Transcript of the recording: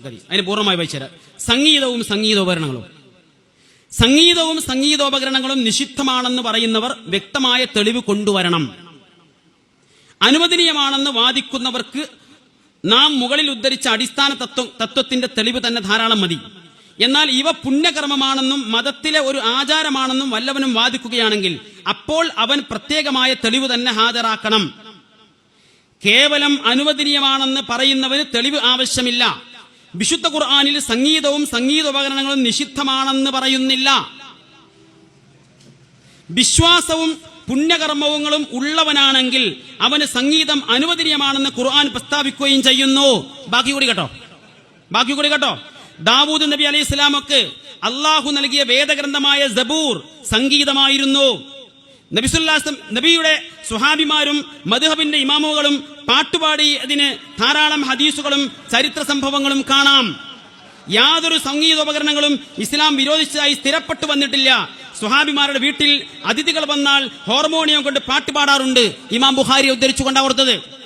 അതിന് പൂർണ്ണമായി വായിച്ചുതരാം. സംഗീതവും സംഗീതോപകരണങ്ങളും സംഗീതവും സംഗീതോപകരണങ്ങളും നിഷിദ്ധമാണെന്ന് പറയുന്നവർ വ്യക്തമായ തെളിവ് കൊണ്ടുവരണം. അനുവദനീയമാണെന്ന് വാദിക്കുന്നവർക്ക് നാം മുകളിൽ ഉദ്ധരിച്ച അടിസ്ഥാന തത്വത്തിന്റെ തെളിവ് തന്നെ ധാരാളം മതി. എന്നാൽ ഇവ പുണ്യകർമ്മമാണെന്നും മതത്തിലെ ഒരു ആചാരമാണെന്നും വല്ലവനും വാദിക്കുകയാണെങ്കിൽ അപ്പോൾ അവൻ പ്രത്യേകമായ തെളിവ് തന്നെ ഹാജരാക്കണം. കേവലം അനുവദനീയമാണെന്ന് പറയുന്നവന് തെളിവ് ആവശ്യമില്ല. വിശുദ്ധ ഖുർആനിൽ സംഗീതവും സംഗീതോപകരണങ്ങളും നിഷിദ്ധമാണെന്ന് പറയുന്നില്ല. വിശ്വാസവും പുണ്യകർമ്മങ്ങളും ഉള്ളവനാണെങ്കിൽ അവന് സംഗീതം അനുവദനീയമാണെന്ന് ഖുർആൻ പ്രസ്താവിക്കുകയും ചെയ്യുന്നു. ബാക്കി കൂടി കേട്ടോ. ദാവൂദ് നബി അലൈഹി സ്വലാമക്ക് അള്ളാഹു നൽകിയ വേദഗ്രന്ഥമായ സബൂർ സംഗീതമായിരുന്നു. നബിയുടെ സുഹാബിമാരും മദ്ഹബിന്റെ ഇമാമുകളും പാട്ടുപാടി അതിന് ധാരാളം ഹദീസുകളും ചരിത്ര സംഭവങ്ങളും കാണാം. യാതൊരു സംഗീതോപകരണങ്ങളും ഇസ്ലാം വിരോധിച്ചതായി സ്ഥിരപ്പെട്ടു വന്നിട്ടില്ല. സുഹാബിമാരുടെ വീട്ടിൽ അതിഥികൾ വന്നാൽ ഹാർമോണിയം കൊണ്ട് പാട്ടുപാടാറുണ്ട്. ഇമാം ബുഖാരി ഉദ്ധരിച്ചുകൊണ്ടാണ് ഓർത്തത്.